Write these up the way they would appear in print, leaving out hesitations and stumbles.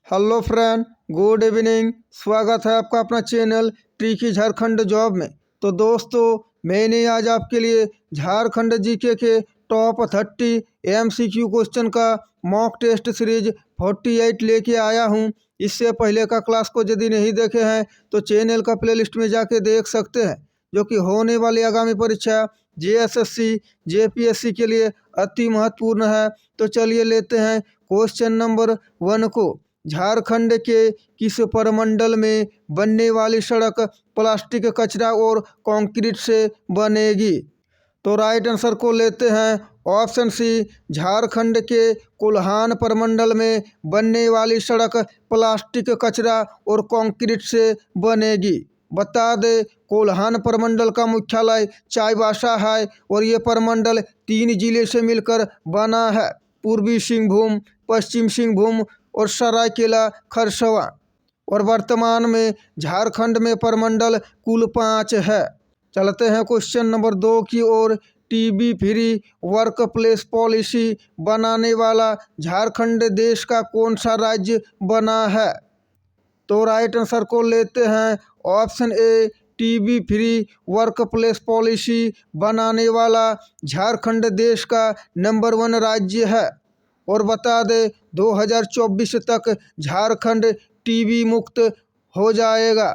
Hello friend, good evening. स्वागत है आपका अपना चैनल ट्रिकी झारखंड जॉब में। तो दोस्तों, मैंने आज आपके लिए झारखंड जीके के टॉप 30 एमसीक्यू क्वेश्चन का मॉक टेस्ट सीरीज 48 लेके आया हूं। इससे पहले का क्लास को यदि नहीं देखे हैं तो चैनल का प्लेलिस्ट में जाके देख सकते हैं, जो कि होने वाली आगामी परीक्षा जेएसएससी जेपीएससी के लिए अति महत्वपूर्ण है। तो चलिए लेते हैं क्वेश्चन नंबर 1 को। झारखंड के किस परमंडल में बनने वाली सड़क प्लास्टिक कचरा और कंक्रीट से बनेगी? तो राइट आंसर को लेते हैं ऑप्शन सी, झारखंड के कोल्हान परमंडल में बनने वाली सड़क प्लास्टिक कचरा और कंक्रीट से बनेगी। बता दे, कोल्हान परमंडल का मुख्यालय चाईबासा है और ये परमंडल 3 जिले से मिलकर बना है: पूर्वी सिंहभूम, पश्चिम सिंहभूम और सरायकेला खरसावां। और वर्तमान में झारखंड में परमंडल कुल 5 है। चलते हैं क्वेश्चन नंबर 2 की ओर। TB free workplace policy बनाने वाला झारखंड देश का कौन सा राज्य बना है? तो राइट आंसर को लेते हैं option A, TB free workplace policy बनाने वाला झारखंड देश का नंबर 1 राज्य है। और बता दें, 2024 तक झारखंड टीबी मुक्त हो जाएगा।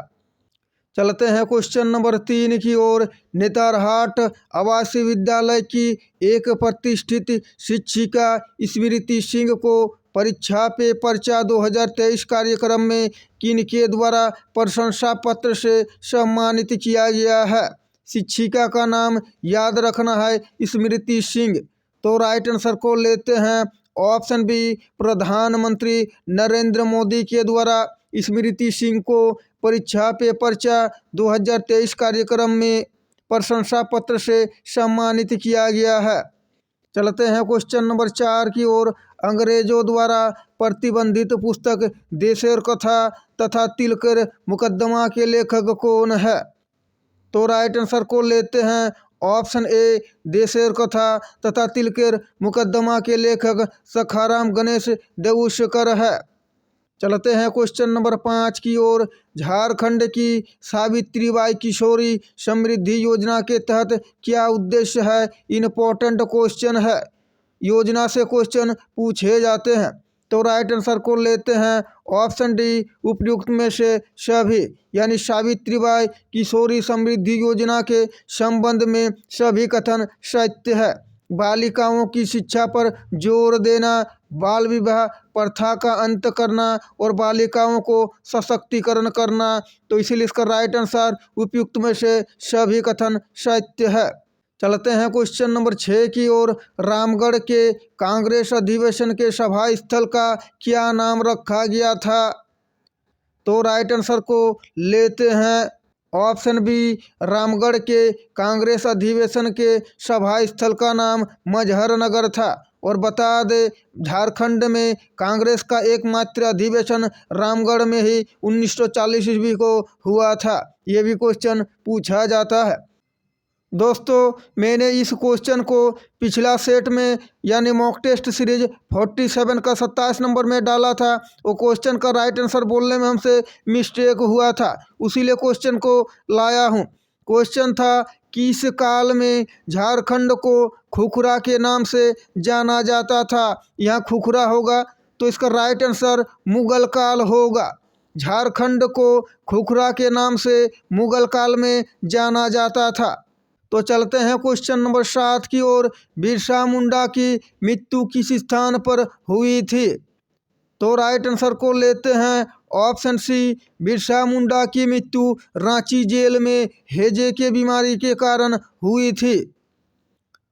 चलते हैं क्वेश्चन नंबर 3 की ओर। नेतरहाट आवासीय विद्यालय की एक प्रतिष्ठित शिक्षिका स्मृति सिंह को परीक्षा पे पर्चा 2023 कार्यक्रम में किनके द्वारा प्रशंसा पत्र से सम्मानित किया गया है? शिक्षिका का नाम याद रखना है, स्मृति सिंह। तो राइट आंसर को लेते हैं ऑप्शन बी, प्रधानमंत्री नरेंद्र मोदी के द्वारा स्मृति सिंह को परीक्षा पे पर्चा 2023 कार्यक्रम में प्रशंसा पत्र से सम्मानित किया गया है। चलते हैं क्वेश्चन नंबर 4 की ओर। अंग्रेजों द्वारा प्रतिबंधित पुस्तक देशेर कथा तथा तिलकर मुकदमा के लेखक कौन है? तो राइट आंसर को लेते हैं ऑप्शन ए, देशेर कथा तथा तिलकर मुकदमा के लेखक सखाराम गणेश देउस्कर है। चलते हैं क्वेश्चन नंबर 5 की ओर। झारखंड की सावित्रीबाई किशोरी समृद्धि योजना के तहत क्या उद्देश्य है? इम्पोर्टेंट क्वेश्चन है, योजना से क्वेश्चन पूछे जाते हैं। तो राइट आंसर को लेते हैं ऑप्शन डी, उपयुक्त में से सभी, यानी सावित्रीबाई किशोरी समृद्धि योजना के संबंध में सभी कथन सत्य है। बालिकाओं की शिक्षा पर जोर देना, बाल विवाह प्रथा का अंत करना और बालिकाओं को सशक्तिकरण करना। तो इसीलिए इसका राइट आंसर उपयुक्त में से सभी कथन सत्य है। चलते हैं क्वेश्चन नंबर 6 की ओर। रामगढ़ के कांग्रेस अधिवेशन के सभा स्थल का क्या नाम रखा गया था? तो राइट आंसर को लेते हैं ऑप्शन बी, रामगढ़ के कांग्रेस अधिवेशन के सभा स्थल का नाम मजहर नगर था। और बता दें, झारखंड में कांग्रेस का एकमात्र अधिवेशन रामगढ़ में ही 1940 ईस्वी को हुआ था। ये भी क्वेश्चन पूछा जाता है। दोस्तों, मैंने इस क्वेश्चन को पिछला सेट में यानी मॉक टेस्ट सीरीज 47 का 27 नंबर में डाला था। वो क्वेश्चन का राइट आंसर बोलने में हमसे मिस्टेक हुआ था, उसीलिए क्वेश्चन को लाया हूँ। क्वेश्चन था, किस काल में झारखंड को खुखरा के नाम से जाना जाता था? यहाँ खुखरा होगा तो इसका राइट आंसर मुगल काल होगा। झारखंड को खुखरा के नाम से मुगल काल में जाना जाता था। तो चलते हैं क्वेश्चन नंबर 7 की ओर। बिरसा मुंडा की मृत्यु किस स्थान पर हुई थी? तो राइट आंसर को लेते हैं ऑप्शन सी, बिरसा मुंडा की मृत्यु रांची जेल में हैजे के बीमारी के कारण हुई थी।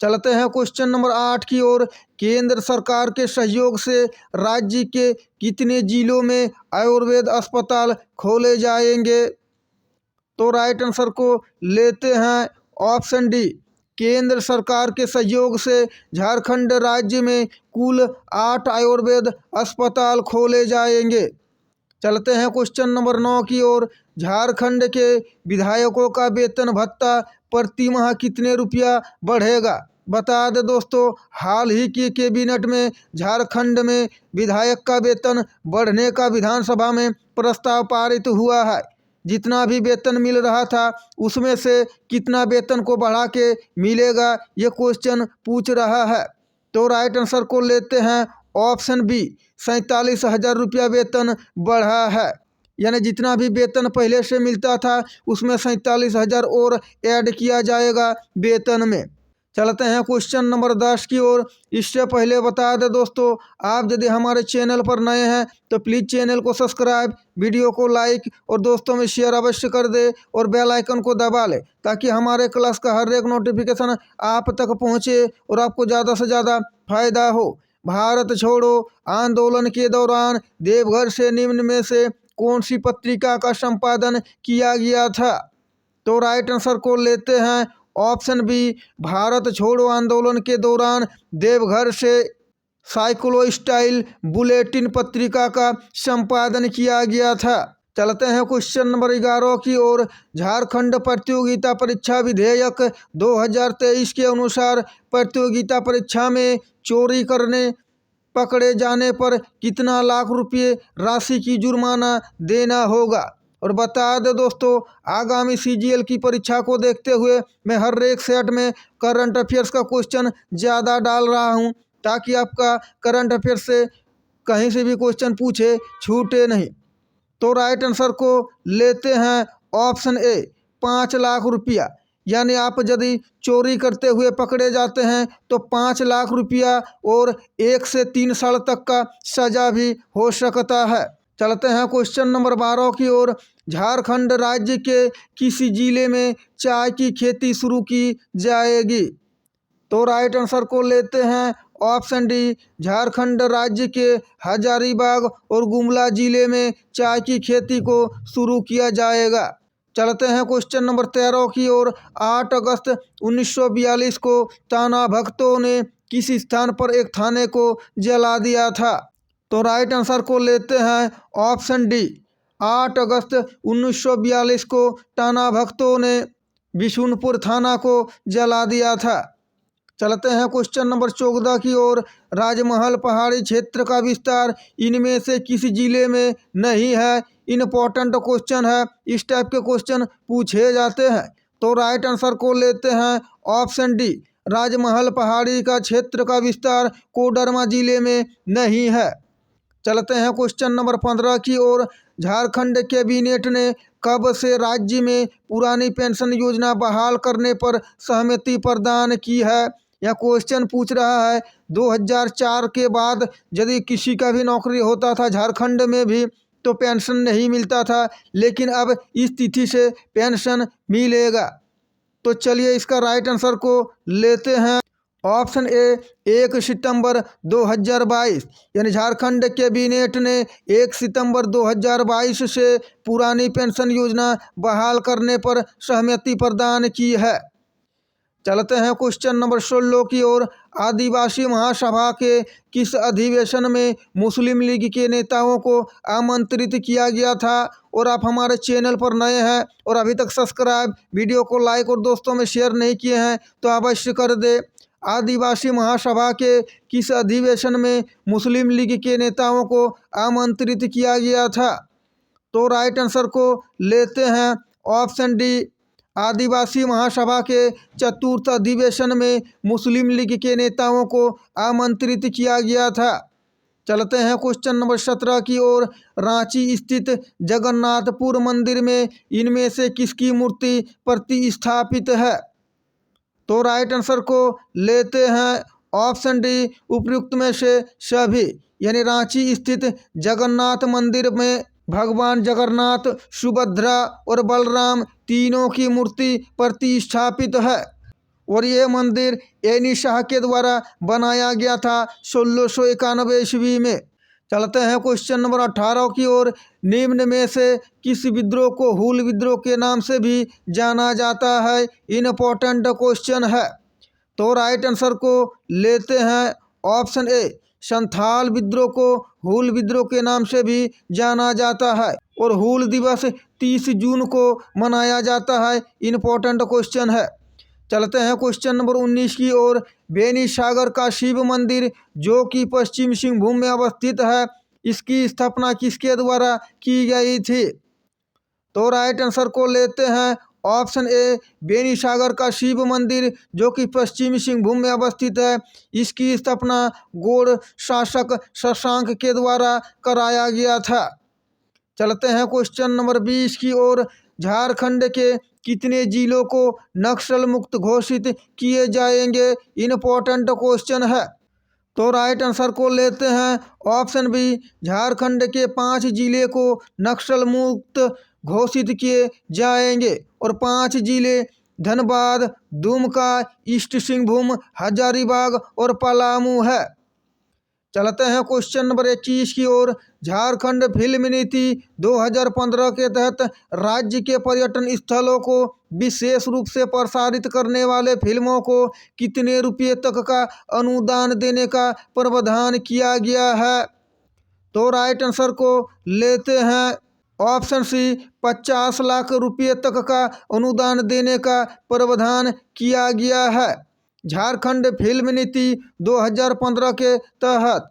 चलते हैं क्वेश्चन नंबर 8 की ओर। केंद्र सरकार के सहयोग से राज्य के कितने जिलों में आयुर्वेद अस्पताल खोले जाएंगे? तो राइट आंसर को लेते हैं ऑप्शन डी, केंद्र सरकार के सहयोग से झारखंड राज्य में कुल 8 आयुर्वेद अस्पताल खोले जाएंगे। चलते हैं क्वेश्चन नंबर 9 की ओर। झारखंड के विधायकों का वेतन भत्ता प्रति माह कितने रुपया बढ़ेगा? बता दें दोस्तों, हाल ही की कैबिनेट में झारखंड में विधायक का वेतन बढ़ने का विधानसभा में प्रस्ताव पारित हुआ है। जितना भी वेतन मिल रहा था उसमें से कितना वेतन को बढ़ा के मिलेगा, ये क्वेश्चन पूछ रहा है। तो राइट आंसर को लेते हैं ऑप्शन बी, 47,000 रुपया वेतन बढ़ा है। यानी जितना भी वेतन पहले से मिलता था उसमें 47,000 और ऐड किया जाएगा वेतन में। चलते हैं क्वेश्चन नंबर 10 की ओर। इससे पहले बता दें दोस्तों, आप यदि हमारे चैनल पर नए हैं तो प्लीज़ चैनल को सब्सक्राइब, वीडियो को लाइक और दोस्तों में शेयर अवश्य कर दे और बेल आइकन को दबा ले ताकि हमारे क्लास का हर एक नोटिफिकेशन आप तक पहुंचे और आपको ज़्यादा से ज़्यादा फायदा हो। भारत छोड़ो आंदोलन के दौरान देवघर से निम्न में से कौन सी पत्रिका का संपादन किया गया था? तो राइट आंसर को लेते हैं ऑप्शन बी, भारत छोड़ो आंदोलन के दौरान देवघर से साइक्लो स्टाइल बुलेटिन पत्रिका का संपादन किया गया था। चलते हैं क्वेश्चन नंबर 11 की ओर। झारखंड प्रतियोगिता परीक्षा विधेयक 2023 के अनुसार प्रतियोगिता परीक्षा में चोरी करने पकड़े जाने पर कितना लाख रुपये राशि की जुर्माना देना होगा? और बता दें दोस्तों, आगामी सीजीएल की परीक्षा को देखते हुए मैं हर एक सेट में करंट अफेयर्स का क्वेश्चन ज़्यादा डाल रहा हूं ताकि आपका करंट अफेयर्स से कहीं से भी क्वेश्चन पूछे छूटे नहीं। तो राइट आंसर को लेते हैं ऑप्शन ए, 5 लाख रुपया। यानी आप यदि चोरी करते हुए पकड़े जाते हैं तो 5 लाख रुपया और 1 से 3 साल तक का सजा भी हो सकता है। चलते हैं क्वेश्चन नंबर 12 की ओर। झारखंड राज्य के किसी जिले में चाय की खेती शुरू की जाएगी? तो राइट आंसर को लेते हैं ऑप्शन डी, झारखंड राज्य के हजारीबाग और गुमला जिले में चाय की खेती को शुरू किया जाएगा। चलते हैं क्वेश्चन नंबर 13 की ओर। 8 अगस्त 1942 को ताना भक्तों ने किस स्थान पर एक थाने को जला दिया था? तो राइट आंसर को लेते हैं ऑप्शन डी, 8 अगस्त 1942 को ताना भक्तों ने बिशुनपुर थाना को जला दिया था। चलते हैं क्वेश्चन नंबर 14 की ओर। राजमहल पहाड़ी क्षेत्र का विस्तार इनमें से किस जिले में नहीं है? इम्पोर्टेंट क्वेश्चन है, इस टाइप के क्वेश्चन पूछे जाते हैं। तो राइट आंसर को लेते हैं ऑप्शन डी, राजमहल पहाड़ी का क्षेत्र का विस्तार कोडरमा जिले में नहीं है। चलते हैं क्वेश्चन नंबर 15 की ओर। झारखंड कैबिनेट ने कब से राज्य में पुरानी पेंशन योजना बहाल करने पर सहमति प्रदान की है? यह क्वेश्चन पूछ रहा है 2004 के बाद यदि किसी का भी नौकरी होता था झारखंड में भी तो पेंशन नहीं मिलता था, लेकिन अब इस तिथि से पेंशन मिलेगा। तो चलिए इसका राइट आंसर को लेते हैं ऑप्शन ए, 1 सितंबर 2022। यानी झारखंड कैबिनेट ने 1 सितंबर 2022 से पुरानी पेंशन योजना बहाल करने पर सहमति प्रदान की है। चलते हैं क्वेश्चन नंबर 16 की ओर। आदिवासी महासभा के किस अधिवेशन में मुस्लिम लीग के नेताओं को आमंत्रित किया गया था? और आप हमारे चैनल पर नए हैं और अभी तक सब्सक्राइब, वीडियो को लाइक और दोस्तों में शेयर नहीं किए हैं तो अवश्य कर दे। आदिवासी महासभा के किस अधिवेशन में मुस्लिम लीग के नेताओं को आमंत्रित किया गया था? तो राइट आंसर को लेते हैं ऑप्शन डी, आदिवासी महासभा के चतुर्थ अधिवेशन में मुस्लिम लीग के नेताओं को आमंत्रित किया गया था। चलते हैं क्वेश्चन नंबर 17 की ओर। रांची स्थित जगन्नाथपुर मंदिर में इनमें से किसकी मूर्ति प्रतिस्थापित है? तो राइट आंसर को लेते हैं ऑप्शन डी, उपयुक्त में से सभी। यानी रांची स्थित जगन्नाथ मंदिर में भगवान जगन्नाथ, सुभद्रा और बलराम तीनों की मूर्ति प्रतिष्ठापित है और ये मंदिर एनी शाह के द्वारा बनाया गया था 1691 ईस्वी में। चलते हैं क्वेश्चन नंबर 18 की ओर। निम्न में से किस विद्रोह को हूल विद्रोह के नाम से भी जाना जाता है? इम्पोर्टेंट क्वेश्चन है। तो राइट आंसर को लेते हैं ऑप्शन ए, संथाल विद्रोह को हूल विद्रोह के नाम से भी जाना जाता है और हूल दिवस 30 जून को मनाया जाता है। इम्पोर्टेंट क्वेश्चन है। चलते हैं क्वेश्चन नंबर 19 की ओर। बेनीसागर का शिव मंदिर जो कि पश्चिम सिंहभूम में अवस्थित है, इसकी स्थापना किसके द्वारा की गई थी? तो राइट आंसर को लेते हैं ऑप्शन ए, बेनीसागर का शिव मंदिर जो कि पश्चिम सिंहभूम में अवस्थित है, इसकी स्थापना गौड़ शासक शशांक के द्वारा कराया गया था। चलते हैं क्वेश्चन नंबर 20 की ओर। झारखंड के कितने जिलों को नक्सल मुक्त घोषित किए जाएंगे? इम्पोर्टेंट क्वेश्चन है। तो राइट आंसर को लेते हैं ऑप्शन बी, झारखंड के 5 जिले को नक्सल मुक्त घोषित किए जाएंगे और 5 जिले धनबाद, दुमका, ईस्ट सिंहभूम, हजारीबाग और पलामू है। चलते हैं क्वेश्चन नंबर 21 की ओर। झारखंड फिल्म नीति 2015 के तहत राज्य के पर्यटन स्थलों को विशेष रूप से प्रसारित करने वाले फिल्मों को कितने रुपये तक का अनुदान देने का प्रावधान किया गया है? तो राइट आंसर को लेते हैं ऑप्शन सी, 50 लाख रुपये तक का अनुदान देने का प्रावधान किया गया है झारखंड फिल्म नीति 2015 के तहत।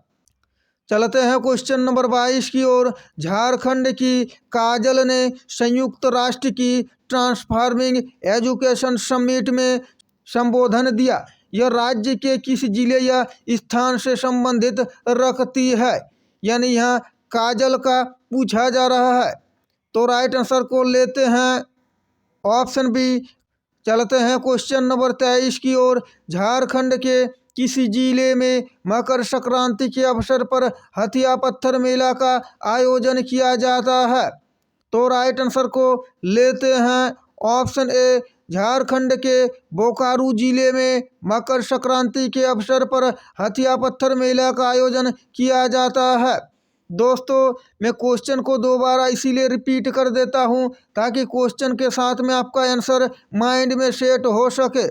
चलते हैं क्वेश्चन नंबर 22 की ओर। झारखंड की काजल ने संयुक्त राष्ट्र की ट्रांसफॉर्मिंग एजुकेशन समिट में संबोधन दिया। यह राज्य के किस जिले या स्थान से संबंधित रखती है? यानी यहाँ काजल का पूछा जा रहा है। तो राइट आंसर को लेते हैं ऑप्शन बी। चलते हैं क्वेश्चन नंबर 23 की ओर। झारखंड के किसी जिले में मकर संक्रांति के अवसर पर हथिया पत्थर मेला का आयोजन किया जाता है? तो राइट आंसर को लेते हैं ऑप्शन ए, झारखंड के बोकारो जिले में मकर संक्रांति के अवसर पर हथिया पत्थर मेला का आयोजन किया जाता है। दोस्तों, मैं क्वेश्चन को दोबारा इसीलिए रिपीट कर देता हूं ताकि क्वेश्चन के साथ में आपका आंसर माइंड में सेट हो सके।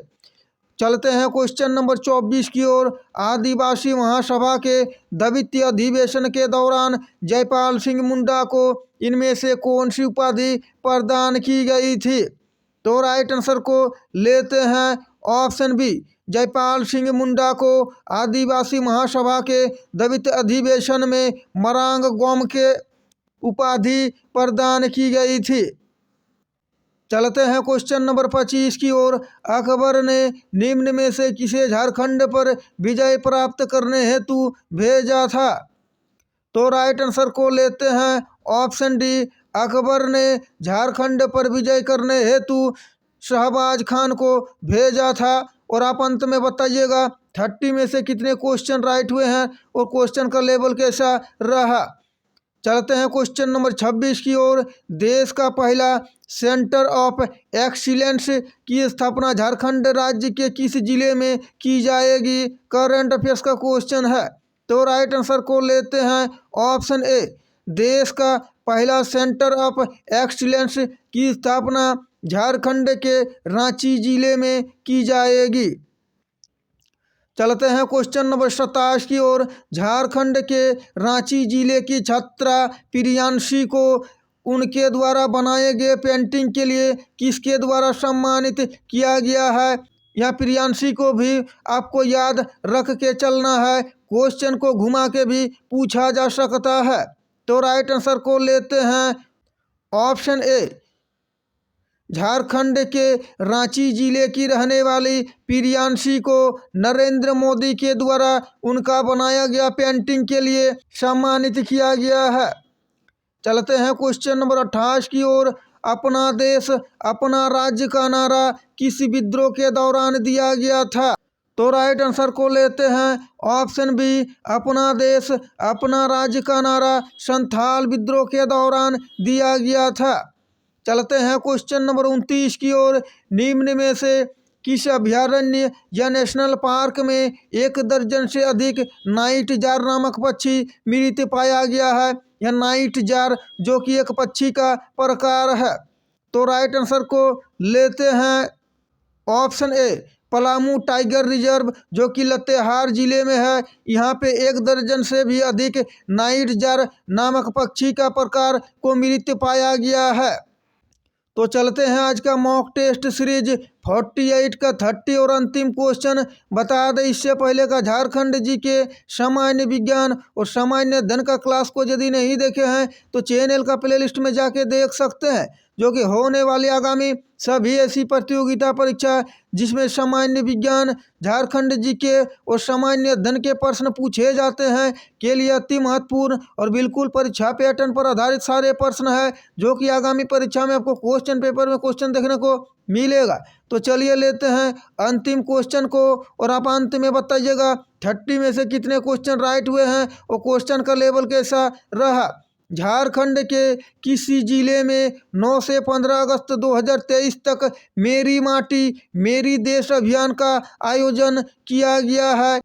चलते हैं क्वेश्चन नंबर 24 की ओर। आदिवासी महासभा के द्वितीय अधिवेशन के दौरान जयपाल सिंह मुंडा को इनमें से कौन सी उपाधि प्रदान की गई थी? तो राइट आंसर को लेते हैं ऑप्शन बी। जयपाल सिंह मुंडा को आदिवासी महासभा के द्वितीय अधिवेशन में मरांग गोम के उपाधि प्रदान की गई थी। चलते हैं क्वेश्चन नंबर 25 की ओर। अकबर ने निम्न में से किसे झारखंड पर विजय प्राप्त करने हेतु भेजा था? तो राइट आंसर को लेते हैं ऑप्शन डी। अकबर ने झारखंड पर विजय करने हेतु शहबाज खान को भेजा था। और आप अंत में बताइएगा 30 में से कितने क्वेश्चन राइट हुए हैं और क्वेश्चन का लेवल कैसा रहा। चलते हैं क्वेश्चन नंबर 26 की ओर। देश का पहला सेंटर ऑफ एक्सीलेंस की स्थापना झारखंड राज्य के किस जिले में की जाएगी? करंट अफेयर्स का क्वेश्चन है। तो राइट आंसर को लेते हैं ऑप्शन ए। देश का पहला सेंटर ऑफ एक्सीलेंस की स्थापना झारखंड के रांची जिले में की जाएगी। चलते हैं क्वेश्चन नंबर 27 की ओर। झारखंड के रांची जिले की छात्रा प्रियांशी को उनके द्वारा बनाए गए पेंटिंग के लिए किसके द्वारा सम्मानित किया गया है? यह प्रियांशी को भी आपको याद रख के चलना है, क्वेश्चन को घुमा के भी पूछा जा सकता है। तो राइट आंसर को लेते हैं ऑप्शन ए। झारखंड के रांची जिले की रहने वाली प्रियांशी को नरेंद्र मोदी के द्वारा उनका बनाया गया पेंटिंग के लिए सम्मानित किया गया है। चलते हैं क्वेश्चन नंबर 28 की ओर। अपना देश अपना राज्य का नारा किस विद्रोह के दौरान दिया गया था? तो राइट आंसर को लेते हैं ऑप्शन बी। अपना देश अपना राज्य का नारा संथाल विद्रोह के दौरान दिया गया था। चलते हैं क्वेश्चन नंबर 29 की ओर। निम्न में से किस अभयारण्य या नेशनल पार्क में 1 दर्जन से अधिक नाइट जार नामक पक्षी मृत पाया गया है? यह नाइट जार जो कि एक पक्षी का प्रकार है। तो राइट आंसर को लेते हैं option A. Palamu tiger reserve जो कि लातेहार जिले में है, यहाँ पे 1 दर्जन से भी अधिक नाइट जार नामक पक्षी का प्रकार को मृत पाया गया है। तो चलते हैं आज का मॉक टेस्ट सीरीज 48 का 30 और अंतिम क्वेश्चन। बता दें इससे पहले का झारखंड जी के सामान्य विज्ञान और सामान्य अध्ययन का क्लास को यदि नहीं देखे हैं तो चैनल का प्लेलिस्ट में जाके देख सकते हैं, जो कि होने वाली आगामी सभी ऐसी प्रतियोगिता परीक्षा जिसमें सामान्य विज्ञान, झारखंड जी के और सामान्य अध्ययन के प्रश्न पूछे जाते हैं के लिए अति महत्वपूर्ण और बिल्कुल परीक्षा पैटर्न पर आधारित सारे प्रश्न है, जो कि आगामी परीक्षा में आपको क्वेश्चन पेपर में क्वेश्चन देखने को मिलेगा। तो चलिए लेते हैं अंतिम क्वेश्चन को और आप अंत में बताइएगा 30 में से कितने क्वेश्चन राइट हुए हैं और क्वेश्चन का लेवल कैसा रहा। झारखंड के किसी जिले में 9 से 15 अगस्त 2023 तक मेरी माटी मेरी देश अभियान का आयोजन किया गया है।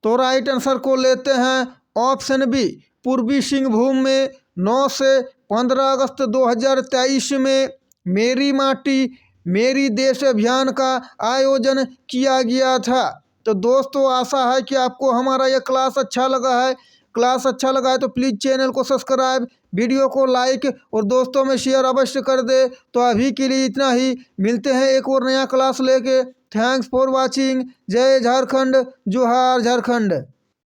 तो राइट आंसर को लेते हैं ऑप्शन बी, पूर्वी सिंहभूम में 9 से 15 अगस्त 2023 में मेरी माटी मेरी देश अभियान का आयोजन किया गया था। तो दोस्तों आशा है कि आपको हमारा यह क्लास अच्छा लगा है। क्लास अच्छा लगा है तो प्लीज़ चैनल को सब्सक्राइब, वीडियो को लाइक और दोस्तों में शेयर अवश्य कर दे। तो अभी के लिए इतना ही, मिलते हैं एक और नया क्लास लेके। Thanks for watching. जय झारखंड, जोहार झारखंड।